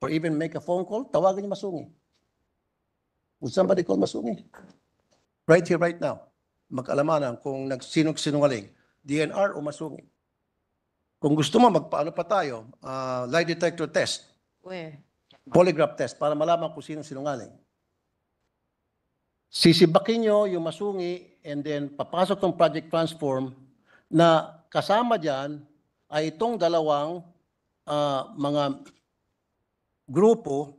or even make a phone call, tawagan niyo Masungi. Would somebody call Masungi? Right here, right now. Mag-alamanan kung sinungaling, DNR o Masungi. Kung gusto mo, magpaano pa tayo, lie detector test, Where? polygraph test, para malaman kung sino sinungaling. Sisibakin nyo yung Masungi and then papasok ng Project Transform na kasama dyan ay itong dalawang mga grupo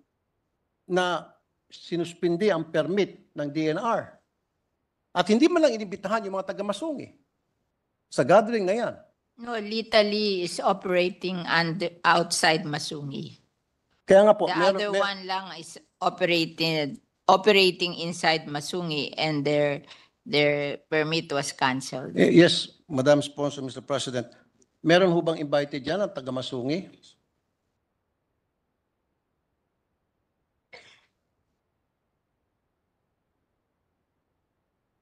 na sinuspindi ang permit ng DNR. At hindi man lang inibitahan yung mga taga-Masungi sa gathering na yan. No, Litali is operating outside Masungi. Kaya nga po, The other one lang is operating inside Masungi, and their permit was canceled. Yes, Madam Sponsor, Mr. President. Meron ho bang invited dyan ang taga-Masungi?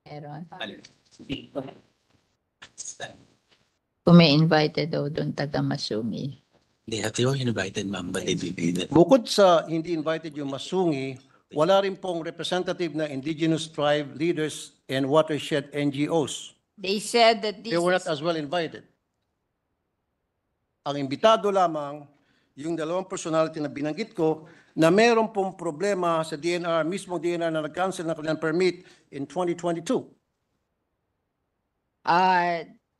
Meron. Kung may invited daw doon taga Masungi. They were invited, ma'am, but they didn't. Bukod sa hindi invited yung Masungi, wala rin pong representative na indigenous tribe leaders and watershed NGOs. They said that this They were not is, as well invited. Ang imbitado lamang yung dalawang personality na binanggit ko na meron pong problema sa DNR, mismo DNR na nag-cancel ng kanilang permit in 2022.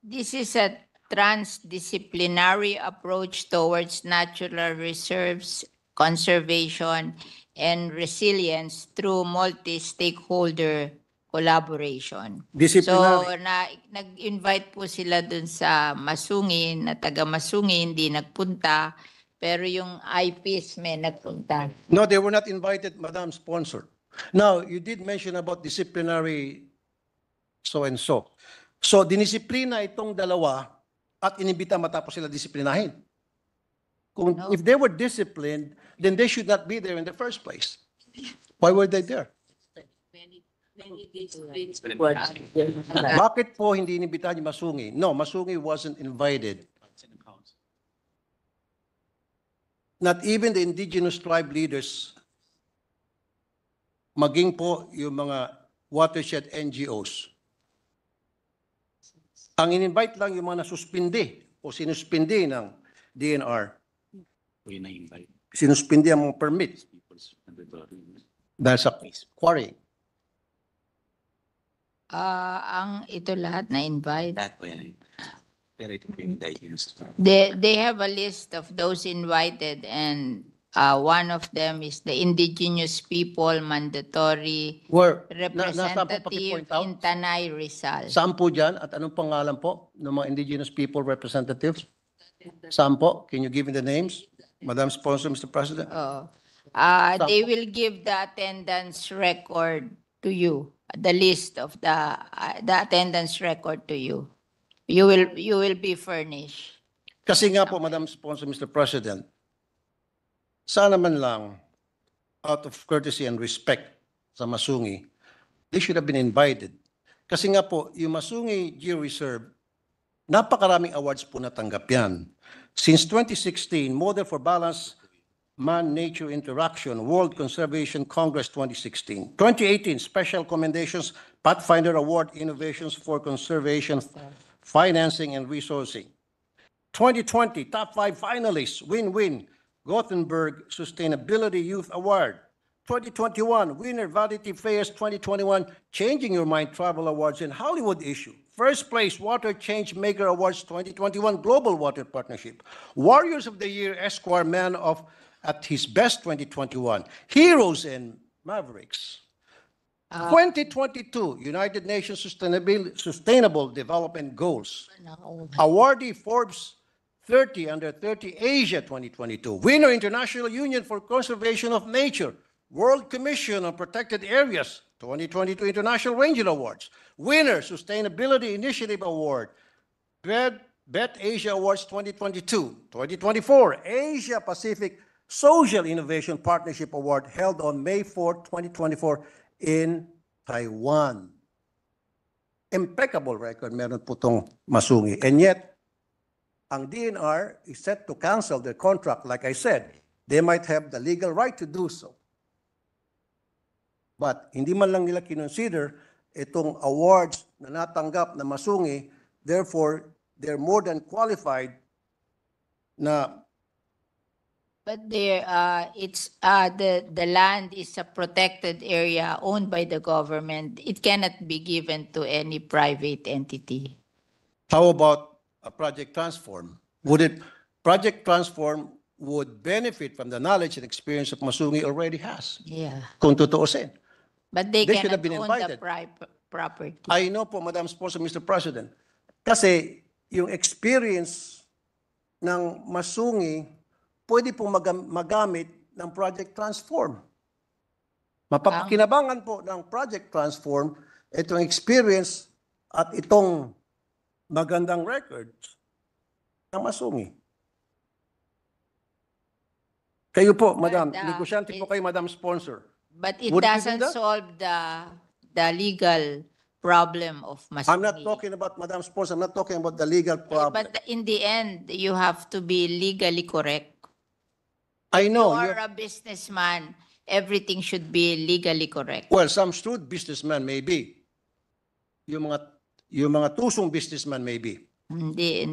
this is a transdisciplinary approach towards natural reserves, conservation, and resilience through multi-stakeholder collaboration. So, Disciplinary. nag-invite po sila dun sa Masungi, na taga Masungi, hindi nagpunta, pero yung IPs may nagpunta. No, they were not invited, Madam Sponsor. Now, you did mention about disciplinary so-and-so. So, dinisiplina itong dalawa at inibita matapos sila disiplinahin. Kung, No. If they were disciplined, then they should not be there in the first place. Why were they there? Bakit po hindi inibitahan yung Masungi? No, Masungi wasn't invited. Not even the indigenous tribe leaders, maging po yung mga watershed NGOs. Ang in-invite lang yung mga nasuspindi o sinuspindi ng DNR. We na-invite. Sinuspindi ang mga permit dahil sa quarry. Ang ito lahat na invite. That way. Pero ito po yung indigenous. They have a list of those invited, and one of them is the indigenous people mandatory Where, nasaan po representative paki-point out? in Tanay, Rizal. Saan po dyan at anong pangalan po ng mga indigenous people representatives? Saan po? Can you give me the names? Madam Sponsor, Mr. President? They will give the attendance record to you, the list of the attendance record to you. You will be furnished. Kasi nga po, Madam Sponsor, Mr. President, sana man lang, out of courtesy and respect sa Masungi, they should have been invited. Kasi nga po, yung Masungi Geo-Reserve, napakaraming awards po natanggap yan. Since 2016, Model for Balanced Man-Nature Interaction, World Conservation Congress 2016. 2018, Special Commendations, Pathfinder Award, Innovations for Conservation, Financing and Resourcing. 2020, top 5 finalists, win-win, Gothenburg Sustainability Youth Award. 2021, winner Vanity Fair's 2021 Changing Your Mind Travel Awards and Hollywood issue. First place, Water Change Maker Awards 2021 Global Water Partnership. Warriors of the Year, Esquire Man of at his best 2021. Heroes and Mavericks. 2022, United Nations Sustainable Development Goals. Awardee Forbes 30 Under 30 Asia 2022. Winner International Union for Conservation of Nature. World Commission on Protected Areas 2022 International Ranger Awards. Winner Sustainability Initiative Award. Bet Asia Awards 2022. 2024 Asia Pacific Social Innovation Partnership Award held on May 4, 2024 in Taiwan. Impeccable record meron po itong Masungi. And yet, ang DNR is set to cancel their contract, like I said, They might have the legal right to do so. But hindi man lang nila kinonsider itong awards na natanggap na Masungi, therefore, they're more than qualified na But there, the land is a protected area owned by the government. It cannot be given to any private entity. how about a Project Transform? Project Transform would benefit from the knowledge and experience of Masungi already has, Yeah, kung tutuusin. but they They should have cannot been own the invited. property. I know po, Madam Sponsor, Mr. President, kasi yung experience ng Masungi, pwede pong magamit ng Project Transform. Mapapakinabangan po ng Project Transform itong experience at itong magandang records ng Masungi. Kayo po, Madam, But, negosyante po kayo, Madam Sponsor. But it Would you do doesn't that? solve the legal problem of Masungi. I'm not talking about, Madam Sponsor, I'm not talking about the legal problem. But in the end, you have to be legally correct. I know. You are a businessman, everything should be legally correct. Well, some shrewd businessmen may be. Yung mga tusong businessman may be. Hindi.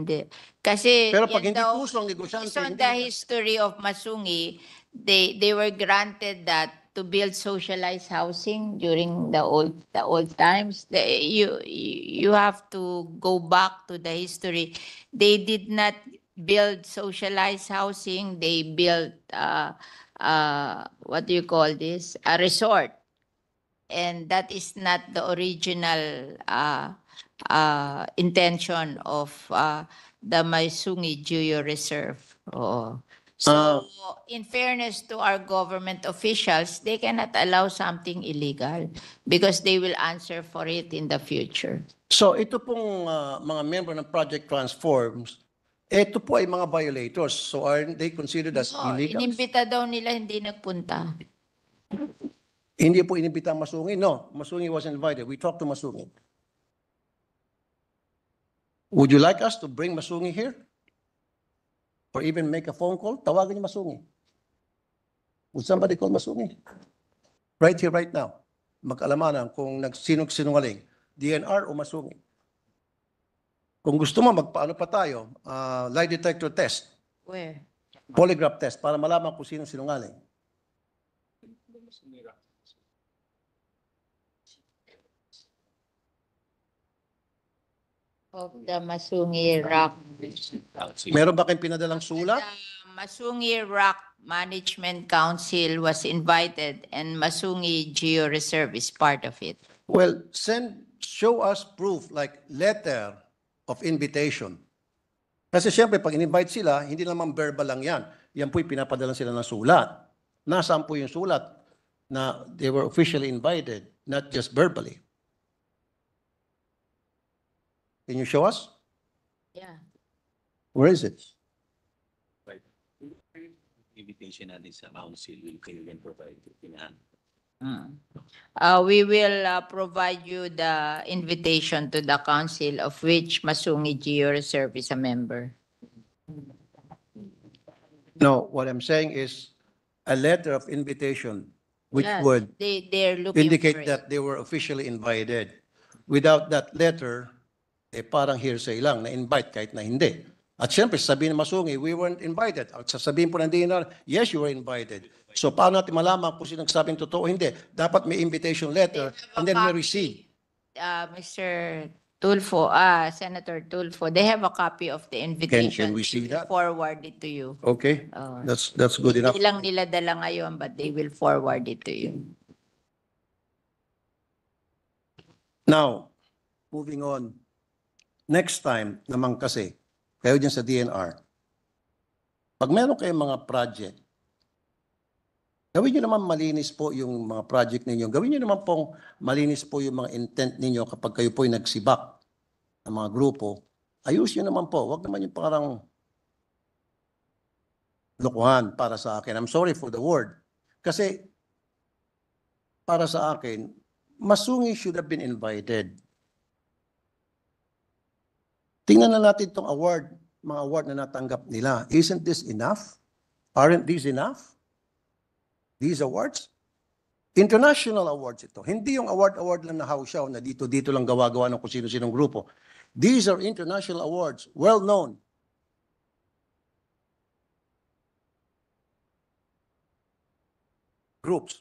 Kasi Pero pag yan hindi daw, tusong negosyante, based on hindi the na- history of Masungi, they were granted that to build socialized housing during the old times. You have to go back to the history. They did not build socialized housing. They built what do you call this? A resort. And that is not the original intention of the Masungi Geo Reserve. Oo. So, in fairness to our government officials, they cannot allow something illegal because they will answer for it in the future. So ito pong mga member ng Project Transforms, ito po ay mga violators. So aren't they considered as Oh, illegals? inimbita daw nila, hindi nagpunta. Hindi po inimbita ang Masungi. No, Masungi was invited. We talked to Masungi. Would you like us to bring Masungi here? Or even make a phone call? Tawagan niyo Masungi. Would somebody call Masungi? Right here, right now. Mag-alamanan kung sinungaling, DNR o Masungi. Kung gusto mo, magpaano pa tayo, lie detector test, Where? polygraph test, para malaman kung sino sinungaling. Of the Masungi Rock. Meron ba kayong pinadalang sulat? The Masungi Rock Management Council was invited and Masungi Geo Reserve is part of it. Well, show us proof like letter of invitation. Kasi siyempre, pag in-invite sila, hindi naman verbal lang yan. Yan po'y pinapadalan sila ng sulat. Nasaan po yung sulat na they were officially invited, not just verbally? Can you show us? Yeah. Where is it? Invitation natin sa council, will kayo can provide it in hand. We will provide you the invitation to the council of which Masungi Geo Reserve is a member. No, what I'm saying is a letter of invitation which Yes, would they're looking for indicate it. that they were officially invited. Without that letter, parang hearsay lang, na-invite kahit na hindi. At siyempre, sabihin ng Masungi, we weren't invited. At sasabihin po ng DNR, yes, you were invited. So paano natin malaman kung sinong sabing totoo o hindi? Dapat may invitation letter and then we receive. Mr. Tulfo, Senator Tulfo, they have a copy of the invitation. we see They will that? Forward it to you. Okay, Oh. that's good enough. Hindi lang nila dala ngayon, but they will forward it to you. Now, moving on. Next time naman kasi, kayo dyan sa DNR, pag meron kayong mga project, gawin nyo naman malinis po yung mga project ninyo. Gawin nyo naman pong malinis po yung mga intent ninyo kapag kayo po'y nagsibak ng mga grupo. Ayusin nyo naman po. Huwag naman yung parang lokohan para sa akin. I'm sorry for the word. Kasi para sa akin, Masungi should have been invited. Tingnan na natin itong award, mga award na natanggap nila. Isn't this enough? Aren't these enough? These awards? International awards ito. Hindi yung award lang na hausyaw na dito lang gawa-gawa ng kung sino-sinong grupo. These are international awards, well known. Groups.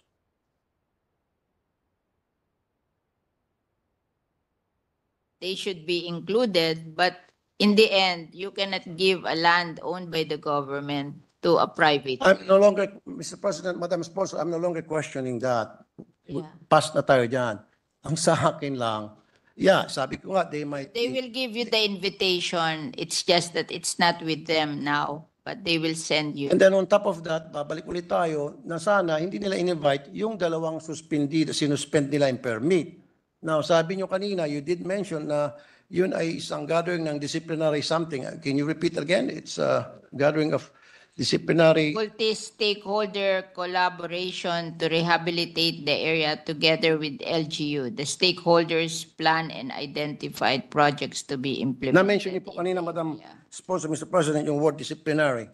They should be included, but in the end, you cannot give a land owned by the government to a private. I'm no longer, Mr. President, Madam Sponsor, I'm no longer questioning that. Yeah. Pass na tayo dyan. Ang sa akin lang, yeah, sabi ko nga, they might... They will give you the invitation. It's just that it's not with them now, but they will send you. And then on top of that, babalik ulit tayo na sana hindi nila in-invite yung dalawang sinuspend nila yung permit. Now, sabi nyo kanina, you did mention na yun ay isang gathering ng disciplinary something. Can you repeat again? It's a gathering of disciplinary... Multi-stakeholder collaboration to rehabilitate the area together with LGU. The stakeholders plan and identified projects to be implemented. Na-mention niyo po kanina, Madam Sponsor, Mr. President, yung word disciplinary.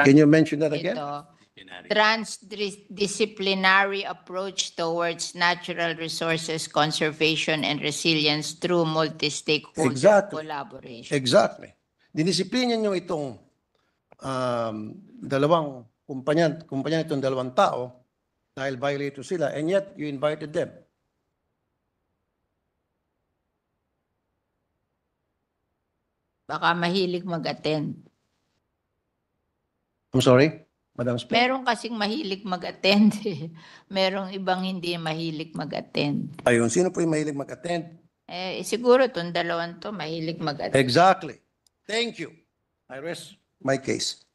Can you mention that again? Ito, transdisciplinary approach towards natural resources conservation and resilience through multi-stakeholder Exactly. collaboration. Exactly. Dinisiplina nyo itong dalawang kumpanya itong dalawang tao dahil violator sila and yet you invited them. Baka mahilig mag-attend. I'm sorry, Madam Speaker. Meron kasing mahilig mag-attend. Merong ibang hindi mahilig mag-attend. Ayun, sino po yung mahilig mag-attend? Siguro itong dalawang to mahilig mag-attend. Exactly. Thank you. I rest my case.